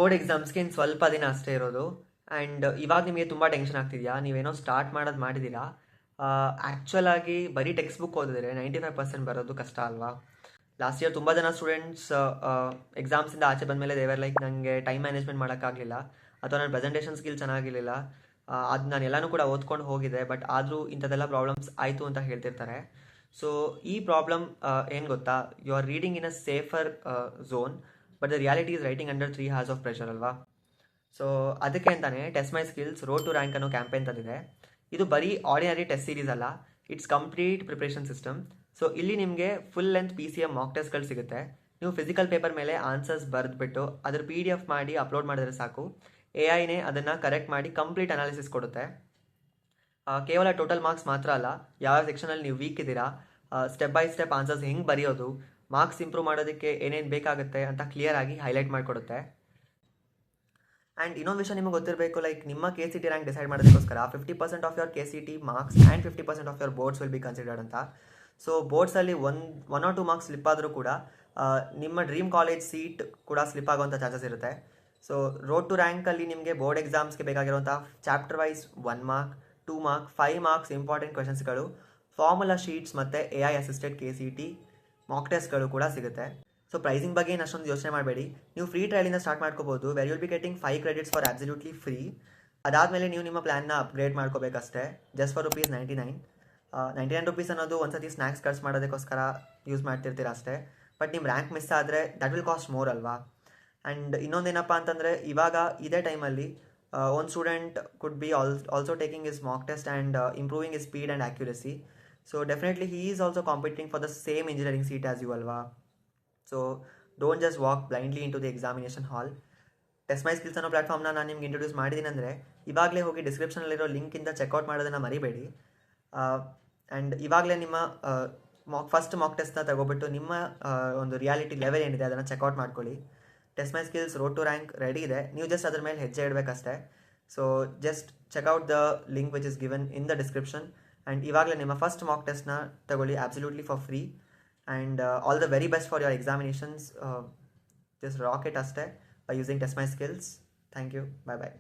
Board ಎಕ್ಸಾಮ್ಸ್ಗೆ ಇನ್ನು ಸ್ವಲ್ಪ ದಿನ ಅಷ್ಟೇ ಇರೋದು. ಆ್ಯಂಡ್ ಇವಾಗ ನಿಮಗೆ ತುಂಬ ಟೆನ್ಷನ್ ಆಗ್ತಿದೆಯಾ? ನೀವೇನೋ ಸ್ಟಾರ್ಟ್ ಮಾಡಿದ್ದೀರಾ. ಆ್ಯಕ್ಚುಲ್ ಆಗಿ ಬರೀ ಟೆಕ್ಸ್ಟ್ ಬುಕ್ ಓದಿದ್ರೆ 95% ಬರೋದು ಕಷ್ಟ ಅಲ್ವಾ? ಲಾಸ್ಟ್ ಇಯರ್ ತುಂಬ ಜನ ಸ್ಟೂಡೆಂಟ್ಸ್ ಎಕ್ಸಾಮ್ಸಿಂದ ಆಚೆ ಬಂದಮೇಲೆ ದೇವರ್ ಲೈಕ್ ನನಗೆ ಟೈಮ್ ಮ್ಯಾನೇಜ್ಮೆಂಟ್ ಮಾಡೋಕ್ಕಾಗಲಿಲ್ಲ, ಅಥವಾ ನನ್ನ ಪ್ರೆಸೆಂಟೇಷನ್ ಸ್ಕಿಲ್ ಚೆನ್ನಾಗಿರಲಿಲ್ಲ. ಅದು ನಾನು ಎಲ್ಲನೂ ಕೂಡ ಓದ್ಕೊಂಡು ಹೋಗಿದೆ, ಬಟ್ ಆದರೂ ಇಂಥದ್ದೆಲ್ಲ ಪ್ರಾಬ್ಲಮ್ಸ್ ಆಯಿತು ಅಂತ ಹೇಳ್ತಿರ್ತಾರೆ. ಸೊ ಈ ಪ್ರಾಬ್ಲಮ್ ಏನು ಗೊತ್ತಾ? You are reading in a safer zone, but the reality is writing under 3 hours of pressure ಅಲ್ವಾ? ಸೊ ಅದಕ್ಕೆ ಅಂತಾನೆ test my skills road to rank ಅನ್ನೋ ಕ್ಯಾಂಪೇನ್ ತಂದಿದೆ. ಇದು ಬರೀ ಆರ್ಡಿನರಿ ಟೆಸ್ಟ್ ಸೀರೀಸ್ ಅಲ್ಲ, it's complete preparation system. So ಇಲ್ಲಿ ನಿಮಗೆ ಫುಲ್ ಲೆಂತ್ PCM ಮಾಕ್ ಟೆಸ್ಟ್ಗಳು ಸಿಗುತ್ತೆ. ನೀವು ಫಿಸಿಕಲ್ ಪೇಪರ್ ಮೇಲೆ ಆನ್ಸರ್ಸ್ ಬರೆದ್ಬಿಟ್ಟು ಅದ್ರ PDF ಮಾಡಿ ಅಪ್ಲೋಡ್ ಮಾಡಿದ್ರೆ ಸಾಕು, AI ಅದನ್ನು ಕರೆಕ್ಟ್ ಮಾಡಿ ಕಂಪ್ಲೀಟ್ ಅನಾಲಿಸಿಸ್ ಕೊಡುತ್ತೆ. ಕೇವಲ ಟೋಟಲ್ ಮಾರ್ಕ್ಸ್ ಮಾತ್ರ ಅಲ್ಲ, ಯಾವ ಸೆಕ್ಷನಲ್ಲಿ ನೀವು ವೀಕ್ ಇದ್ದೀರಾ, ಸ್ಟೆಪ್ ಬೈ ಸ್ಟೆಪ್ ಆನ್ಸರ್ಸ್ ಹೆಂಗೆ ಬರೆಯೋದು, ಮಾರ್ಕ್ಸ್ ಇಂಪ್ರೂವ್ ಮಾಡೋದಕ್ಕೆ ಏನೇನು ಬೇಕಾಗುತ್ತೆ ಅಂತ ಕ್ಲಿಯರ್ ಆಗಿ ಹೈಲೈಟ್ ಮಾಡಿಕೊಡುತ್ತೆ. ಆ್ಯಂಡ್ ಇನ್ನೊಂದು ವಿಷಯ ನಿಮಗೆ ಗೊತ್ತಿರಬೇಕು, ಲೈಕ್ ನಿಮ್ಮ KCT ರ್ಯಾಂಕ್ ಡಿಸೈಡ್ ಮಾಡೋದಕ್ಕೋಸ್ಕರ 50% of your KCT marks and 50% of your boards will be considered ಅಂತ. ಸೊ ಬೋರ್ಡ್ಸಲ್ಲಿ one or two marks slip ಆದರೂ ಕೂಡ ನಿಮ್ಮ ಡ್ರೀಮ್ ಕಾಲೇಜ್ ಸೀಟ್ ಕೂಡ ಸ್ಲಿಪ್ ಆಗುವಂಥ ಚಾನ್ಸಸ್ ಇರುತ್ತೆ. ಸೊ ರೋಡ್ ಟು ರ್ಯಾಂಕಲ್ಲಿ ನಿಮಗೆ ಬೋರ್ಡ್ ಎಕ್ಸಾಮ್ಸ್ಗೆ ಬೇಕಾಗಿರುವಂಥ chapter wise 1 mark, 2 mark, 5 marks important ಕ್ವೆಶನ್ಸ್ಗಳು, ಫಾರ್ಮುಲಾ ಶೀಟ್ಸ್ ಮತ್ತು AI ಅಸಿಸ್ಟೆಡ್ KCT ಮಾಕ್ ಟೆಸ್ಟ್ಗಳು ಕೂಡ ಸಿಗುತ್ತೆ. ಸೊ ಪ್ರೈಸಿಂಗ್ ಬಗ್ಗೆ ಏನು ಅಷ್ಟೊಂದು ಯೋಚನೆ ಮಾಡಬೇಡಿ. ನೀವು ಫ್ರೀ ಟ್ರಯಲಿಂದ ಸ್ಟಾರ್ಟ್ ಮಾಡ್ಕೋಬೋದು, where you'll be getting 5 credits for absolutely free. ಅದಾದಮೇಲೆ ನೀವು ನಿಮ್ಮ ಪ್ಲ್ಯಾನ್ನ ಅಪ್ಗ್ರೇಡ್ ಮಾಡ್ಕೋಬೇಕಷ್ಟೇ, ಜಸ್ಟ್ ಫಾರ್ ₹99. 99 ರುಪೀಸ್ ಅನ್ನೋದು ಒಂದ್ಸತಿ ಸ್ನ್ಯಾಕ್ಸ್ ಖರ್ಚು ಮಾಡೋದಕ್ಕೋಸ್ಕರ ಯೂಸ್ ಮಾಡ್ತಿರ್ತೀರ ಅಷ್ಟೇ. ಬಟ್ ನಿಮ್ಮ ರ್ಯಾಂಕ್ ಮಿಸ್ ಆದರೆ ದಟ್ ವಿಲ್ ಕಾಸ್ಟ್ ಮೋರ್ ಅಲ್ವಾ? ಆ್ಯಂಡ್ ಇನ್ನೊಂದೇನಪ್ಪ ಅಂತಂದರೆ, ಇವಾಗ ಇದೇ ಟೈಮಲ್ಲಿ ಒಂದು student could be also taking his mock test and improving his speed and accuracy. So definitely he is also competing for the same engineering seat as you ಅಲ್ವಾ? So don't just walk blindly in to the examination hall. Test my skills ಅನ್ನೋ ಪ್ಲಾಟ್ಫಾರ್ಮ್ನ ನಾನು ನಿಮ್ಗೆ introduce ಮಾಡಿದ್ದೀನಿ ಅಂದರೆ, ಇವಾಗಲೇ ಹೋಗಿ ಡಿಸ್ಕ್ರಿಪ್ಷನಲ್ಲಿರೋ ಲಿಂಕಿಂದ checkout ಮಾಡೋದನ್ನು ಮರಿಬೇಡಿ. ಆ್ಯಂಡ್ ಇವಾಗಲೇ ನಿಮ್ಮ ಫಸ್ಟ್ ಮಾಕ್ ಟೆಸ್ಟ್ನ ತಗೋಬಿಟ್ಟು ನಿಮ್ಮ ಒಂದು ರಿಯಾಲಿಟಿ ಲೆವೆಲ್ ಏನಿದೆ ಅದನ್ನು ಚೆಕ್ಔಟ್ ಮಾಡ್ಕೊಳ್ಳಿ. Test my skills road to rank ready ಇದೆ, ನೀವು ಜಸ್ಟ್ ಅದ್ರ ಮೇಲೆ ಹೆಜ್ಜೆ ಇಡಬೇಕಷ್ಟೇ. So just check out the link which is given in the description. And ಇವಾಗಲೇ ನಿಮ್ಮ ಫಸ್ಟ್ ಮಾಕ್ ಟೆಸ್ಟ್ನ ತಗೊಳ್ಳಿ absolutely for free. And all the very best for your examinations. Just rock it aste by using Test My Skills. Thank you. Bye bye.